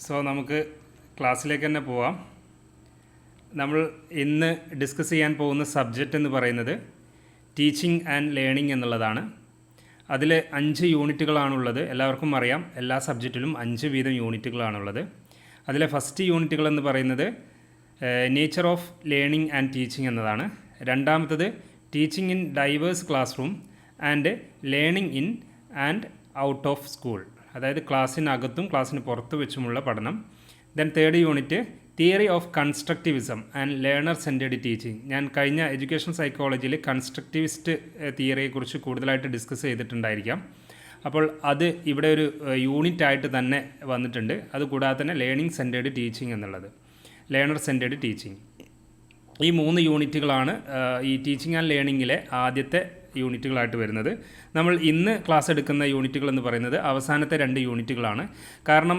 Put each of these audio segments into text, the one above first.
So നമുക്ക് ക്ലാസ്സിലേക്ക് തന്നെ പോവാം. നമ്മൾ ഇന്ന് ഡിസ്കസ് ചെയ്യാൻ പോകുന്ന സബ്ജക്റ്റ് എന്ന് പറയുന്നത് ടീച്ചിങ് ആൻഡ് ലേണിംഗ് എന്നുള്ളതാണ്. അതിൽ 5 യൂണിറ്റുകളാണുള്ളത്. എല്ലാവർക്കും അറിയാം, എല്ലാ സബ്ജക്റ്റിലും 5 വീതം യൂണിറ്റുകളാണുള്ളത്. അതിലെ ഫസ്റ്റ് യൂണിറ്റുകൾ എന്ന് പറയുന്നത് nature of learning and teaching എന്നതാണ്. രണ്ടാമത്തത് teaching in diverse classroom and learning in and out of school, അതായത് ക്ലാസ്സിനകത്തും ക്ലാസ്സിന് പുറത്ത് വെച്ചുമുള്ള പഠനം. Then third unit theory of constructivism and learner centred teaching. ഞാൻ കഴിഞ്ഞ എഡ്യൂക്കേഷൻ സൈക്കോളജിയിൽ കൺസ്ട്രക്റ്റിവിസ്റ്റ് തിയറിയെക്കുറിച്ച് കൂടുതലായിട്ട് ഡിസ്കസ് ചെയ്തിട്ടുണ്ടായിരിക്കാം. അപ്പോൾ അത് ഇവിടെ ഒരു യൂണിറ്റ് ആയിട്ട് തന്നെ വന്നിട്ടുണ്ട്. അതുകൂടാതെ തന്നെ ലേണിംഗ് സെൻറ്റേഡ് ടീച്ചിങ് എന്നുള്ളത്, ലേണർ സെൻറ്റേഡ് ടീച്ചിങ്. ഈ 3 യൂണിറ്റുകളാണ് ഈ ടീച്ചിങ് ആൻഡ് ലേണിങ്ങിലെ ആദ്യത്തെ യൂണിറ്റുകളായിട്ട് വരുന്നത്. നമ്മൾ ഇന്ന് ക്ലാസ് എടുക്കുന്ന യൂണിറ്റുകൾ എന്ന് പറയുന്നത് അവസാനത്തെ 2 യൂണിറ്റുകളാണ്. കാരണം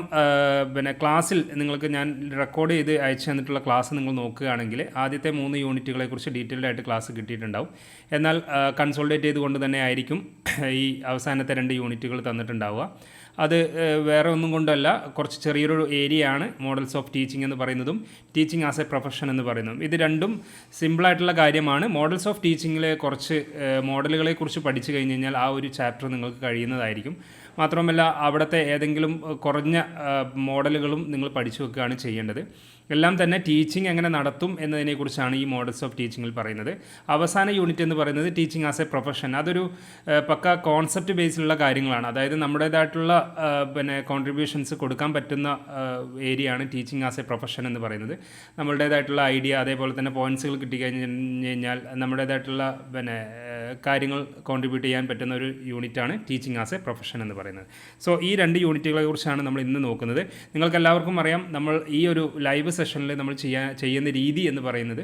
ക്ലാസ്സിൽ നിങ്ങൾക്ക് ഞാൻ റെക്കോർഡ് ചെയ്ത് അയച്ചു തന്നിട്ടുള്ള ക്ലാസ് നിങ്ങൾ നോക്കുകയാണെങ്കിൽ ആദ്യത്തെ 3 യൂണിറ്റുകളെക്കുറിച്ച് ഡീറ്റെയിൽഡ് ആയിട്ട് ക്ലാസ് കിട്ടിയിട്ടുണ്ടാവും. എന്നാൽ കൺസോൾട്ടേറ്റ് ചെയ്തുകൊണ്ട് തന്നെ ആയിരിക്കും ഈ അവസാനത്തെ 2 യൂണിറ്റുകൾ തന്നിട്ടുണ്ടാവുക. അത് വേറെ ഒന്നും കൊണ്ടല്ല, കുറച്ച് ചെറിയൊരു ഏരിയയാണ് മോഡൽസ് ഓഫ് ടീച്ചിങ് എന്ന് പറയുന്നതും ടീച്ചിങ് ആസ് എ പ്രൊഫഷൻ എന്ന് പറയുന്നതും. ഇത് രണ്ടും സിമ്പിളായിട്ടുള്ള കാര്യമാണ്. മോഡൽസ് ഓഫ് ടീച്ചിങ്ങിലെ കുറച്ച് മോഡലുകളെക്കുറിച്ച് പഠിച്ചു കഴിഞ്ഞ് കഴിഞ്ഞാൽ ആ ഒരു ചാപ്റ്റർ നിങ്ങൾക്ക് കഴിയുന്നതായിരിക്കും. മാത്രമല്ല അവിടുത്തെ ഏതെങ്കിലും കുറഞ്ഞ മോഡലുകളും നിങ്ങൾ പഠിച്ചു വെക്കുകയാണ് ചെയ്യേണ്ടത്. എല്ലാം തന്നെ ടീച്ചിങ് എങ്ങനെ നടത്തും എന്നതിനെക്കുറിച്ചാണ് ഈ മോഡൽസ് ഓഫ് ടീച്ചിങ്ങിൽ പറയുന്നത്. അവസാന യൂണിറ്റ് എന്ന് പറയുന്നത് ടീച്ചിങ് ആസ് എ പ്രൊഫഷൻ. അതൊരു പക്ക കോൺസെപ്റ്റ് ബേസിലുള്ള കാര്യങ്ങളാണ്. അതായത് നമ്മുടേതായിട്ടുള്ള കോൺട്രിബ്യൂഷൻസ് കൊടുക്കാൻ പറ്റുന്ന ഏരിയയാണ് ടീച്ചിങ് ആസ് എ പ്രൊഫഷൻ എന്ന് പറയുന്നത്. നമ്മളുടേതായിട്ടുള്ള ഐഡിയ, അതേപോലെ തന്നെ പോയിൻറ്റ്സുകൾ കിട്ടിക്കഴിഞ്ഞ് കഴിഞ്ഞാൽ നമ്മുടേതായിട്ടുള്ള കാര്യങ്ങൾ കോൺട്രിബ്യൂട്ട് ചെയ്യാൻ പറ്റുന്ന ഒരു യൂണിറ്റാണ് ടീച്ചിങ് ആസ് എ പ്രൊഫഷൻ എന്ന് പറയുന്നത്. സോ ഈ 2 യൂണിറ്റുകളെ കുറിച്ചാണ് നമ്മൾ ഇന്ന് നോക്കുന്നത്. നിങ്ങൾക്ക് എല്ലാവർക്കും അറിയാം, നമ്മൾ ഈ ഒരു ലൈവ് സെഷനിൽ നമ്മൾ ചെയ്യുന്ന രീതി എന്ന് പറയുന്നത്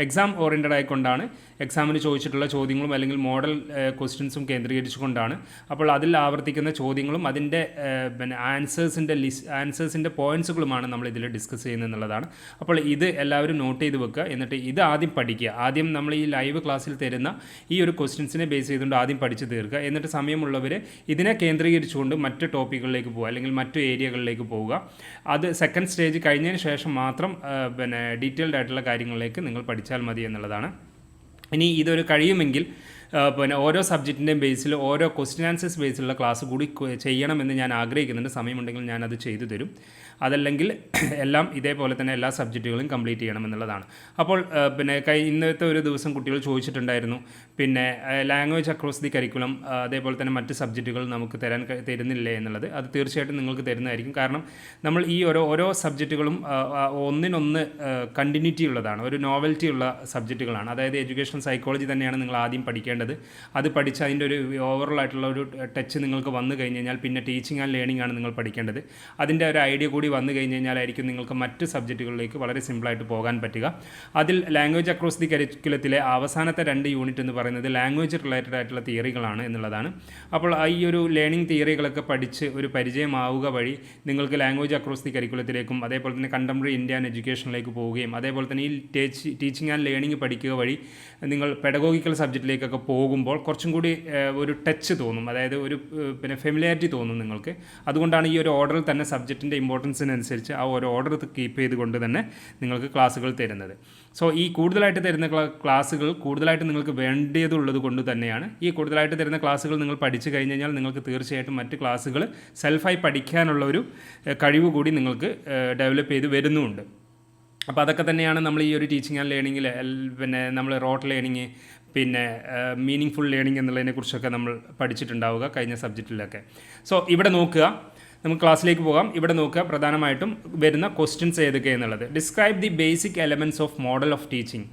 എക്സാം ഓറിയൻറ്റഡ് ആയിക്കൊണ്ടാണ്. എക്സാമിന് ചോദിച്ചിട്ടുള്ള ചോദ്യങ്ങളും അല്ലെങ്കിൽ മോഡൽ ക്വസ്റ്റ്യൻസും കേന്ദ്രീകരിച്ചുകൊണ്ടാണ്. അപ്പോൾ അതിൽ ആവർത്തിക്കുന്ന ചോദ്യങ്ങളും അതിൻ്റെ ആൻസേഴ്സിൻ്റെ പോയിൻറ്റ്സുകളുമാണ് നമ്മൾ ഇതിൽ ഡിസ്കസ് ചെയ്യുന്നത് എന്നുള്ളതാണ്. അപ്പോൾ ഇത് എല്ലാവരും നോട്ട് ചെയ്ത് വെക്കുക. എന്നിട്ട് ഇത് ആദ്യം പഠിക്കുക. ആദ്യം നമ്മൾ ഈ ലൈവ് ക്ലാസ്സിൽ തരുന്ന ഈ ഒരു ക്വസ്റ്റ്യൻസിനെ ബേസ് ചെയ്തുകൊണ്ട് ആദ്യം പഠിച്ച് തീർക്കുക. എന്നിട്ട് സമയമുള്ളവർ ഇതിനെ കേന്ദ്രീകരിച്ചുകൊണ്ട് മറ്റ് ടോപ്പിക്കുകളിലേക്ക് പോകുക, അല്ലെങ്കിൽ മറ്റു ഏരിയകളിലേക്ക് പോവുക. അത് സെക്കൻഡ് സ്റ്റേജ് കഴിഞ്ഞതിന് ശേഷം മാത്രം ഡീറ്റെയിൽഡ് ആയിട്ടുള്ള കാര്യങ്ങളിലേക്ക് നിങ്ങൾ പഠിച്ചാൽ മതി എന്നുള്ളതാണ്. ഇനി ഇതൊരു കഴിയുമെങ്കിൽ ഓരോ സബ്ജക്റ്റിൻ്റെയും ബേസിൽ ഓരോ ക്വസ്റ്റ്യൻ ആൻസേഴ്സ് ബേസിലുള്ള ക്ലാസ് കൂടി ചെയ്യണമെന്ന് ഞാൻ ആഗ്രഹിക്കുന്നുണ്ട്. സമയമുണ്ടെങ്കിൽ ഞാനത് ചെയ്തു തരും. അതല്ലെങ്കിൽ എല്ലാം ഇതേപോലെ തന്നെ എല്ലാ സബ്ജക്റ്റുകളും കംപ്ലീറ്റ് ചെയ്യണമെന്നുള്ളതാണ്. അപ്പോൾ ഇന്നത്തെ ഒരു ദിവസം കുട്ടികൾ ചോദിച്ചിട്ടുണ്ടായിരുന്നു, ലാംഗ്വേജ് അക്രോസ് ദി കരിക്കുലം, അതേപോലെ തന്നെ മറ്റ് സബ്ജക്റ്റുകൾ നമുക്ക് തരുന്നില്ലേ എന്നുള്ളത്. അത് തീർച്ചയായിട്ടും നിങ്ങൾക്ക് തരുന്നതായിരിക്കും. കാരണം നമ്മൾ ഈ ഓരോ സബ്ജക്റ്റുകളും ഒന്നിനൊന്ന് കണ്ടിന്യൂറ്റി ഉള്ളതാണ്, ഒരു നോവൽറ്റി ഉള്ള സബ്ജക്റ്റുകളാണ്. അതായത് എഡ്യൂക്കേഷൻ സൈക്കോളജി തന്നെയാണ് നിങ്ങൾ ആദ്യം പഠിക്കേണ്ടത്. അത് പഠിച്ച് അതിൻ്റെ ഒരു ഓവറോൾ ആയിട്ടുള്ള ഒരു ടച്ച് നിങ്ങൾക്ക് വന്നു കഴിഞ്ഞ് കഴിഞ്ഞാൽ പിന്നെ ടീച്ചിങ് ആൻഡ് ലേണിംഗ് ആണ് നിങ്ങൾ പഠിക്കേണ്ടത്. അതിൻ്റെ ഒരു ഐഡിയ കൂടി വന്നു കഴിഞ്ഞ് കഴിഞ്ഞാലായിരിക്കും നിങ്ങൾക്ക് മറ്റ് സബ്ജക്റ്റുകളിലേക്ക് വളരെ സിമ്പിളായിട്ട് പോകാൻ പറ്റുക. അതിൽ ലാംഗ്വേജ് അക്രോസ് ദി കരിക്കുലത്തിലെ അവസാനത്തെ 2 യൂണിറ്റ് എന്ന് പറയുന്നത് ലാംഗ്വേജ് റിലേറ്റഡ് ആയിട്ടുള്ള തിയറികളാണ് എന്നുള്ളതാണ്. അപ്പോൾ ഈ ഒരു ലേണിംഗ് തിയറികളൊക്കെ പഠിച്ച് ഒരു പരിചയമാവുക വഴി നിങ്ങൾക്ക് ലാംഗ്വേജ് അക്രോസ് ദി കരിക്കുലത്തിലേക്കും അതേപോലെ തന്നെ കണ്ടംപററി ഇന്ത്യൻ എഡ്യൂക്കേഷനിലേക്ക് പോവുകയും അതേപോലെ തന്നെ ഈ ടീച്ചിങ് ആൻഡ് ലേണിംഗ് പഠിക്കുക വഴി നിങ്ങൾ പെഡഗോഗിക്കൽ സബ്ജക്റ്റിലേക്കൊക്കെ പോകുമ്പോൾ കുറച്ചും കൂടി ഒരു ടച്ച് തോന്നും, അതായത് ഒരു ഫെമിലിയാരിറ്റി തോന്നും നിങ്ങൾക്ക്. അതുകൊണ്ടാണ് ഈ ഒരു ഓർഡറിൽ തന്നെ സബ്ജക്റ്റിൻ്റെ ഇമ്പോർട്ടൻസിനനുസരിച്ച് ആ ഒരു ഓർഡർ കീപ്പ് ചെയ്തുകൊണ്ട് തന്നെ നിങ്ങൾക്ക് ക്ലാസ്സുകൾ തരുന്നത്. സോ ഈ കൂടുതലായിട്ട് തരുന്ന ക്ലാസ്സുകൾ കൂടുതലായിട്ട് നിങ്ങൾക്ക് വേണ്ടിയതുള്ളത് കൊണ്ട് തന്നെയാണ്. ഈ കൂടുതലായിട്ട് തരുന്ന ക്ലാസ്സുകൾ നിങ്ങൾ പഠിച്ചു കഴിഞ്ഞ് കഴിഞ്ഞാൽ നിങ്ങൾക്ക് തീർച്ചയായിട്ടും മറ്റ് ക്ലാസ്സുകൾ സെൽഫായി പഠിക്കാനുള്ള ഒരു കഴിവ് കൂടി നിങ്ങൾക്ക് ഡെവലപ്പ് ചെയ്ത് വരുന്നുമുണ്ട്. അപ്പോൾ അതൊക്കെ തന്നെയാണ് നമ്മൾ ഈ ഒരു ടീച്ചിങ് ആൻഡ് ലേണിങ്ങിൽ നമ്മൾ rote learning meaningful learning എന്നുള്ളതിനെക്കുറിച്ചൊക്കെ നമ്മൾ പഠിച്ചിട്ടുണ്ടാവുക കഴിഞ്ഞ സബ്ജക്റ്റിലൊക്കെ. സോ ഇവിടെ നോക്കുക, നമുക്ക് ക്ലാസ്സിലേക്ക് പോകാം. ഇവിടെ നോക്കുക, പ്രധാനമായിട്ടും വരുന്ന ക്വസ്റ്റ്യൻസ് ഏതൊക്കെ എന്നുള്ളത്. Describe the basic elements of model of teaching.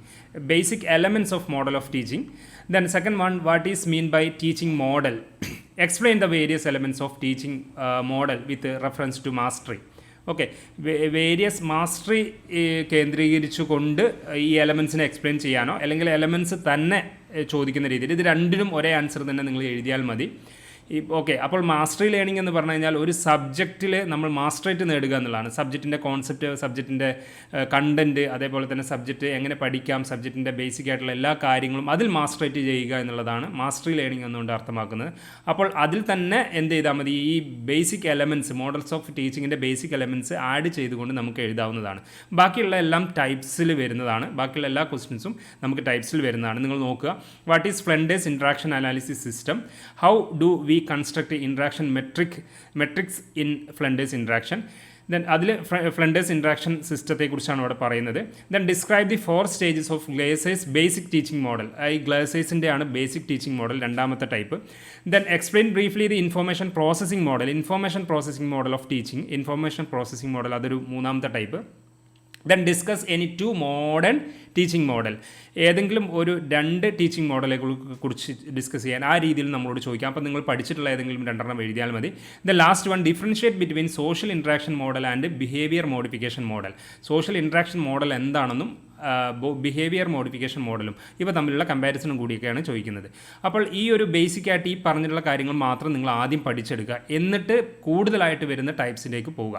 Basic elements of model of teaching. Then second one, what is mean by teaching model. Explain the various elements of teaching model with reference to mastery. Okay, various mastery കേന്ദ്രീകരിച്ചുകൊണ്ട് ഈ എലമെൻസിനെ explain ചെയ്യാനോ അല്ലെങ്കിൽ elements തന്നെ ചോദിക്കുന്ന രീതിയിൽ ഇത് രണ്ടിനും ഒരേ ആൻസർ തന്നെ നിങ്ങൾ എഴുതിയാൽ മതി. ഓക്കെ, അപ്പോൾ മാസ്റ്ററി ലേണിംഗ് എന്ന് പറഞ്ഞു കഴിഞ്ഞാൽ ഒരു സബ്ജക്റ്റിൽ നമ്മൾ മാസ്റ്ററേറ്റ് നേടുക എന്നുള്ളതാണ്. സബ്ജക്റ്റിൻ്റെ കോൺസെപ്റ്റ്, സബ്ജക്റ്റിൻ്റെ കണ്ടൻറ്റ്, അതേപോലെ തന്നെ സബ്ജക്റ്റ് എങ്ങനെ പഠിക്കാം, സബ്ജക്റ്റിൻ്റെ ബേസിക് ആയിട്ടുള്ള എല്ലാ കാര്യങ്ങളും അതിൽ മാസ്റ്ററേറ്റ് ചെയ്യുക എന്നുള്ളതാണ് മാസ്റ്ററി ലേണിംഗ് എന്നുകൊണ്ട് അർത്ഥമാക്കുന്നത്. അപ്പോൾ അതിൽ തന്നെ എന്ത് ചെയ്താൽ മതി, ഈ ബേസിക് എലമെൻറ്റ്സ്, മോഡൽസ് ഓഫ് ടീച്ചിങ്ങിൻ്റെ ബേസിക് എലമെൻറ്റ്സ് ആഡ് ചെയ്തുകൊണ്ട് നമുക്ക് എഴുതാവുന്നതാണ്. ബാക്കിയുള്ള എല്ലാം ടൈപ്സിൽ വരുന്നതാണ്. ബാക്കിയുള്ള എല്ലാ ക്വസ്റ്റ്യൻസും നമുക്ക് ടൈപ്സിൽ വരുന്നതാണ്. നിങ്ങൾ നോക്കുക, what is ഫ്ലൻഡേഴ്സ് interaction analysis system, how do we construct interaction matrix in ഫ്ലൻഡേഴ്സ് interaction. Then അതിൽ ഫ്ലൻഡേഴ്സ് ഇൻട്രാക്ഷൻ സിസ്റ്റത്തെക്കുറിച്ചാണ് ഇവിടെ പറയുന്നത്. Then describe the 4 stages of Glaser's basic teaching model. ഈ ഗ്ലേസേഴ്സിൻ്റെ ആണ് ബേസിക് ടീച്ചിങ് മോഡൽ, രണ്ടാമത്തെ type. Then explain briefly the information processing model. Information processing model of teaching, information processing model, അതൊരു മൂന്നാമത്തെ type. Then discuss any 2 modern teaching model. ഏതെങ്കിലും ഒരു 2 teaching മോഡലെ കുറിച്ച് discuss ചെയ്യാൻ ആ രീതിയിൽ നമ്മളോട് ചോദിക്കാം. അപ്പോൾ നിങ്ങൾ പഠിച്ചിട്ടുള്ള ഏതെങ്കിലും 2 എഴുതിയാൽ മതി. The last one, differentiate between social interaction model and behaviour modification model. Social interaction model എന്താണെന്നും ബിഹേവിയർ മോഡിഫിക്കേഷൻ മോഡലും ഇവ തമ്മിലുള്ള കമ്പാരിസണും കൂടിയൊക്കെയാണ് ചോദിക്കുന്നത്. അപ്പോൾ ഈ ഒരു ബേസിക് ആയിട്ട് ഈ പറഞ്ഞിട്ടുള്ള കാര്യങ്ങൾ മാത്രം നിങ്ങൾ ആദ്യം പഠിച്ചെടുക്കുക, എന്നിട്ട് കൂടുതലായിട്ട് വരുന്ന ടൈപ്സിലേക്ക് പോവുക.